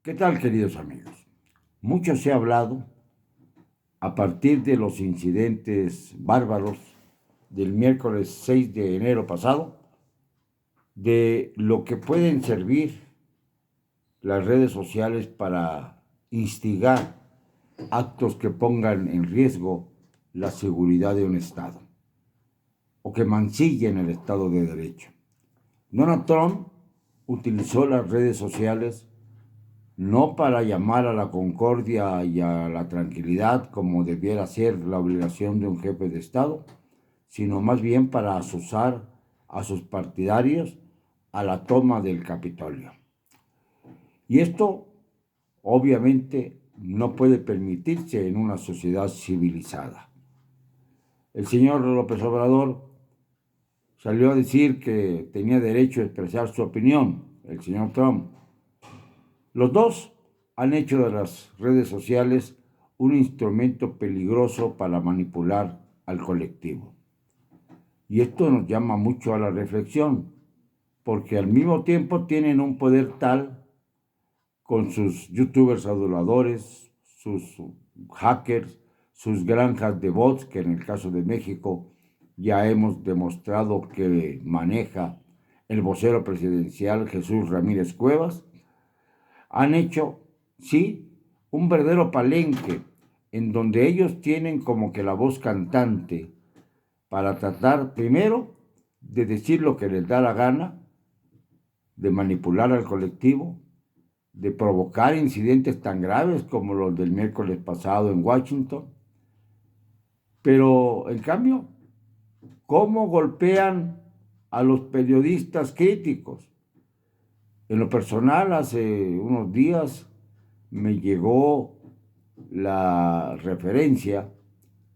¿Qué tal, queridos amigos? Mucho se ha hablado a partir de los incidentes bárbaros del miércoles 6 de enero pasado de lo que pueden servir las redes sociales para instigar actos que pongan en riesgo la seguridad de un Estado o que mancillen el Estado de Derecho. Donald Trump utilizó las redes sociales no para llamar a la concordia y a la tranquilidad como debiera ser la obligación de un jefe de Estado, sino más bien para asusar a sus partidarios a la toma del Capitolio. Y esto, obviamente, no puede permitirse en una sociedad civilizada. El señor López Obrador salió a decir que tenía derecho a expresar su opinión, el señor Trump. Los dos han hecho de las redes sociales un instrumento peligroso para manipular al colectivo. Y esto nos llama mucho a la reflexión, porque al mismo tiempo tienen un poder tal con sus youtubers aduladores, sus hackers, sus granjas de bots, que en el caso de México ya hemos demostrado que maneja el vocero presidencial Jesús Ramírez Cuevas, han hecho, sí, un verdadero palenque en donde ellos tienen como que la voz cantante para tratar primero de decir lo que les da la gana, de manipular al colectivo, de provocar incidentes tan graves como los del miércoles pasado en Washington. Pero, en cambio, ¿cómo golpean a los periodistas críticos? En lo personal, hace unos días me llegó la referencia,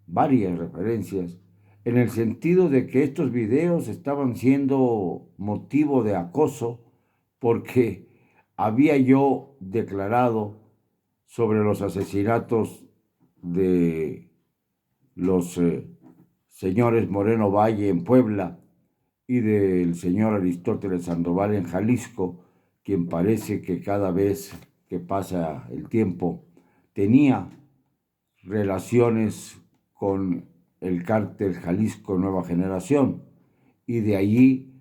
varias referencias, en el sentido de que estos videos estaban siendo motivo de acoso porque había yo declarado sobre los asesinatos de los señores Moreno Valle en Puebla y del señor Aristóteles Sandoval en Jalisco, quien parece que cada vez que pasa el tiempo tenía relaciones con el cártel Jalisco Nueva Generación, y de allí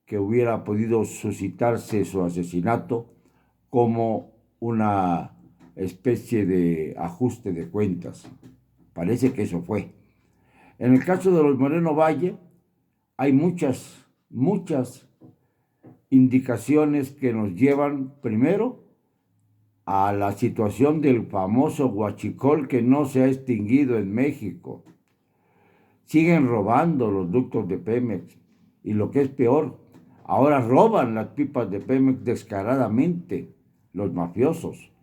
que hubiera podido suscitarse su asesinato como una especie de ajuste de cuentas. Parece que eso fue. En el caso de los Moreno Valle, hay muchas indicaciones que nos llevan primero a la situación del famoso huachicol que no se ha extinguido en México. Siguen robando los ductos de Pemex y lo que es peor, ahora roban las pipas de Pemex descaradamente los mafiosos,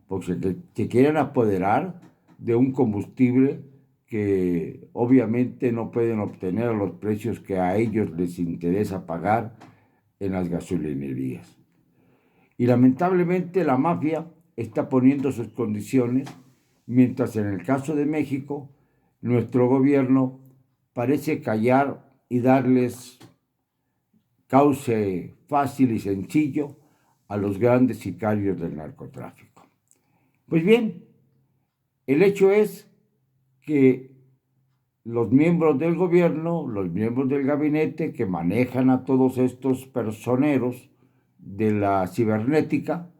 porque se quieren apoderar de un combustible que obviamente no pueden obtener a los precios que a ellos les interesa pagar en las gasolinerías. Y lamentablemente la mafia está poniendo sus condiciones, mientras en el caso de México, nuestro gobierno parece callar y darles cauce fácil y sencillo a los grandes sicarios del narcotráfico. Pues bien, el hecho es que los miembros del gobierno, los miembros del gabinete que manejan a todos estos personeros de la cibernética,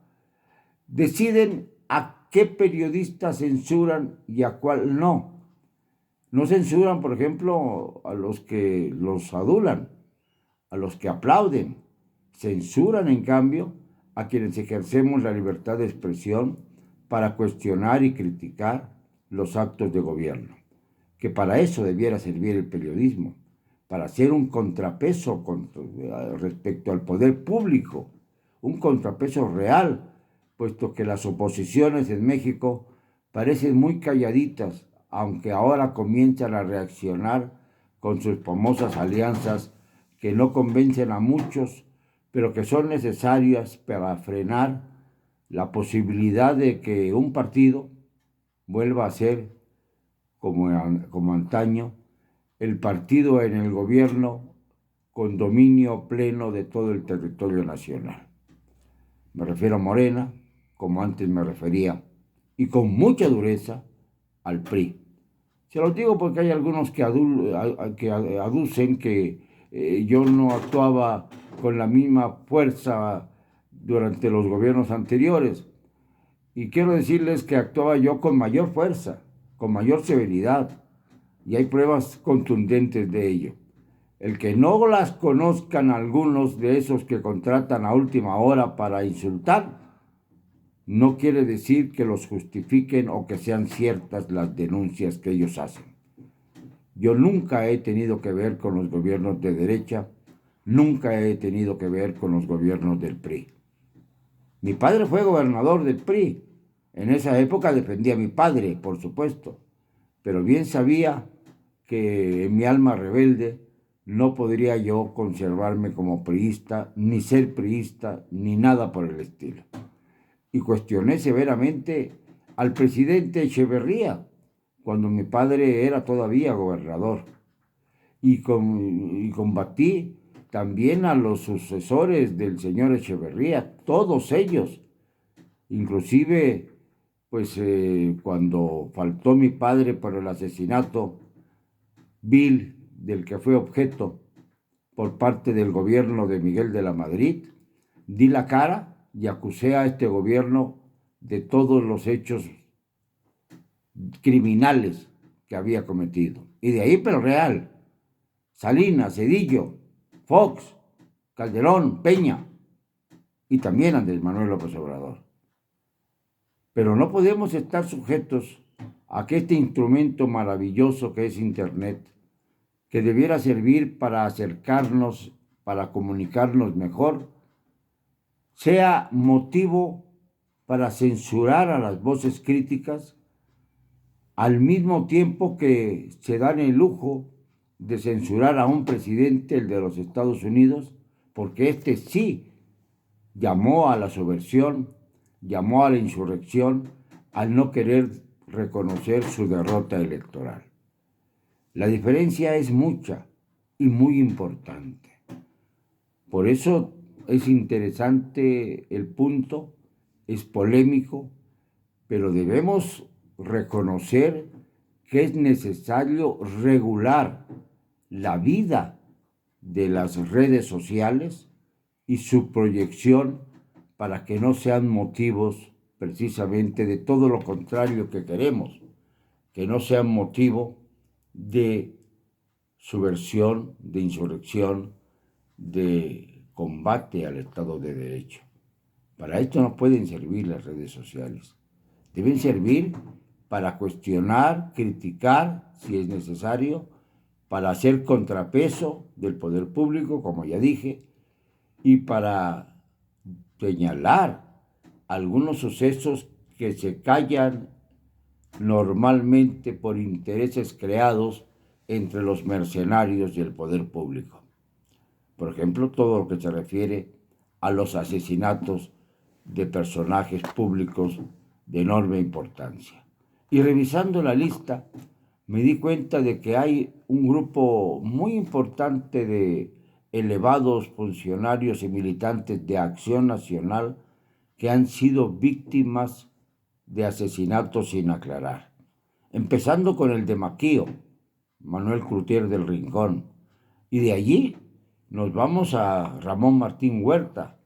deciden a qué periodista censuran y a cuál no. No censuran, por ejemplo, a los que los adulan, a los que aplauden. Censuran, en cambio, a quienes ejercemos la libertad de expresión para cuestionar y criticar los actos de gobierno, que para eso debiera servir el periodismo, para ser un contrapeso respecto al poder público, un contrapeso real, puesto que las oposiciones en México parecen muy calladitas, aunque ahora comienzan a reaccionar con sus famosas alianzas que no convencen a muchos, pero que son necesarias para frenar la posibilidad de que un partido vuelva a ser, como antaño, el partido en el gobierno con dominio pleno de todo el territorio nacional. Me refiero a Morena, como antes me refería, y con mucha dureza al PRI. Se los digo porque hay algunos que aducen que yo no actuaba con la misma fuerza durante los gobiernos anteriores. Y quiero decirles que actuaba yo con mayor fuerza, con mayor severidad, y hay pruebas contundentes de ello. El que no las conozcan algunos de esos que contratan a última hora para insultar, no quiere decir que los justifiquen o que sean ciertas las denuncias que ellos hacen. Yo nunca he tenido que ver con los gobiernos de derecha, nunca he tenido que ver con los gobiernos del PRI. Mi padre fue gobernador del PRI. En esa época defendía a mi padre, por supuesto, pero bien sabía que en mi alma rebelde no podría yo conservarme como priista, ni ser priista, ni nada por el estilo. Y cuestioné severamente al presidente Echeverría, cuando mi padre era todavía gobernador. Y combatí también a los sucesores del señor Echeverría, todos ellos. Inclusive, pues cuando faltó mi padre por el asesinato vil del que fue objeto por parte del gobierno de Miguel de la Madrid, di la cara y acusé a este gobierno de todos los hechos criminales que había cometido. Y de ahí, pero real, Salinas, Zedillo, Fox, Calderón, Peña y también Andrés Manuel López Obrador. Pero no podemos estar sujetos a que este instrumento maravilloso que es Internet, que debiera servir para acercarnos, para comunicarnos mejor, sea motivo para censurar a las voces críticas, al mismo tiempo que se dan el lujo de censurar a un presidente, el de los Estados Unidos, porque este sí llamó a la subversión, llamó a la insurrección, al no querer reconocer su derrota electoral. La diferencia es mucha y muy importante. Por eso es interesante el punto, es polémico, pero debemos reconocer que es necesario regular la vida de las redes sociales y su proyección para que no sean motivos precisamente de todo lo contrario que queremos, que no sean motivo de subversión, de insurrección, de combate al Estado de Derecho. Para esto no pueden servir las redes sociales. Deben servir para cuestionar, criticar, si es necesario, para hacer contrapeso del poder público, como ya dije, y para señalar algunos sucesos que se callan normalmente por intereses creados entre los mercenarios y el poder público. Por ejemplo, todo lo que se refiere a los asesinatos de personajes públicos de enorme importancia. Y revisando la lista, me di cuenta de que hay un grupo muy importante de elevados funcionarios y militantes de Acción Nacional que han sido víctimas de asesinatos sin aclarar. Empezando con el de Maquío, Manuel Cloutier del Rincón, y de allí nos vamos a Ramón Martín Huerta,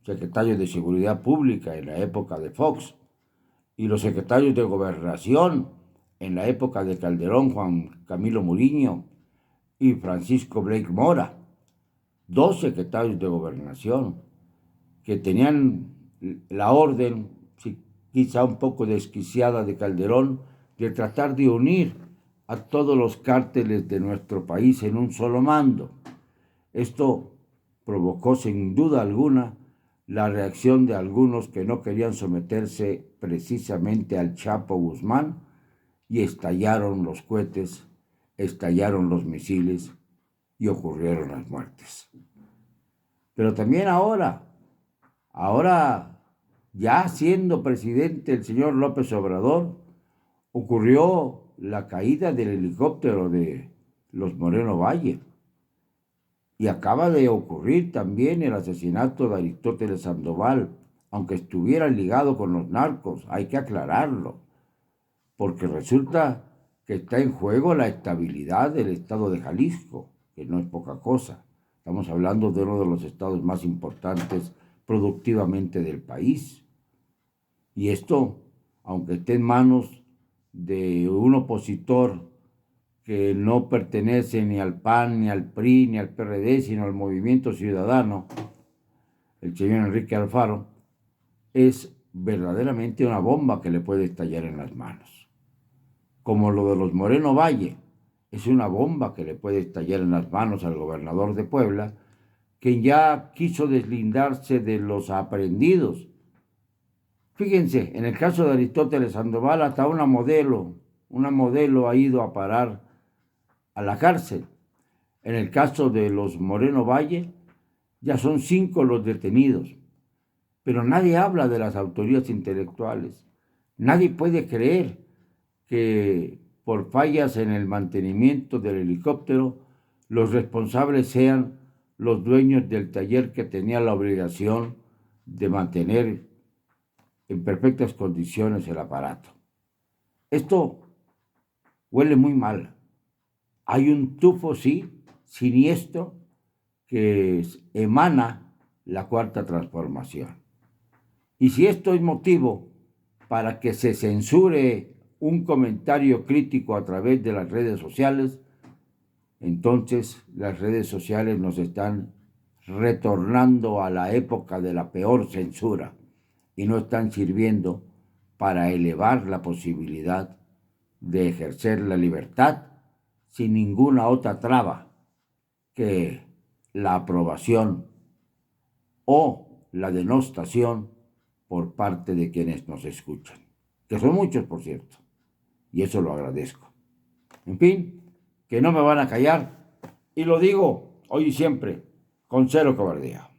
secretario de Seguridad Pública en la época de Fox, y los secretarios de Gobernación en la época de Calderón, Juan Camilo Muriño y Francisco Blake Mora, dos secretarios de Gobernación que tenían la orden, quizá un poco desquiciada de Calderón, de tratar de unir a todos los cárteles de nuestro país en un solo mando. Esto provocó sin duda alguna la reacción de algunos que no querían someterse precisamente al Chapo Guzmán y estallaron los cohetes, estallaron los misiles y ocurrieron las muertes. Pero también ahora ya siendo presidente el señor López Obrador, ocurrió la caída del helicóptero de los Moreno Valle. Y acaba de ocurrir también el asesinato de Aristóteles Sandoval aunque estuviera ligado con los narcos, hay que aclararlo, porque resulta que está en juego la estabilidad del estado de Jalisco, que no es poca cosa. Estamos hablando de uno de los estados más importantes productivamente del país. Y esto, aunque esté en manos de un opositor que no pertenece ni al PAN, ni al PRI, ni al PRD, sino al Movimiento Ciudadano, el señor Enrique Alfaro, es verdaderamente una bomba que le puede estallar en las manos. Como lo de los Moreno Valle, es una bomba que le puede estallar en las manos al gobernador de Puebla, quien ya quiso deslindarse de los aprehendidos. Fíjense, en el caso de Aristóteles Sandoval, hasta una modelo ha ido a parar a la cárcel. En el caso de los Moreno Valle, ya son 5 los detenidos. Pero nadie habla de las autorías intelectuales. Nadie puede creer que por fallas en el mantenimiento del helicóptero, los responsables sean los dueños del taller que tenía la obligación de mantener en perfectas condiciones el aparato. Esto huele muy mal. Hay un tufo, sí, siniestro, que emana la cuarta transformación. Y si esto es motivo para que se censure un comentario crítico a través de las redes sociales, entonces las redes sociales nos están retornando a la época de la peor censura y no están sirviendo para elevar la posibilidad de ejercer la libertad sin ninguna otra traba que la aprobación o la denostación por parte de quienes nos escuchan, que son muchos, por cierto, y eso lo agradezco. En fin, que no me van a callar, y lo digo hoy y siempre, con cero cobardía.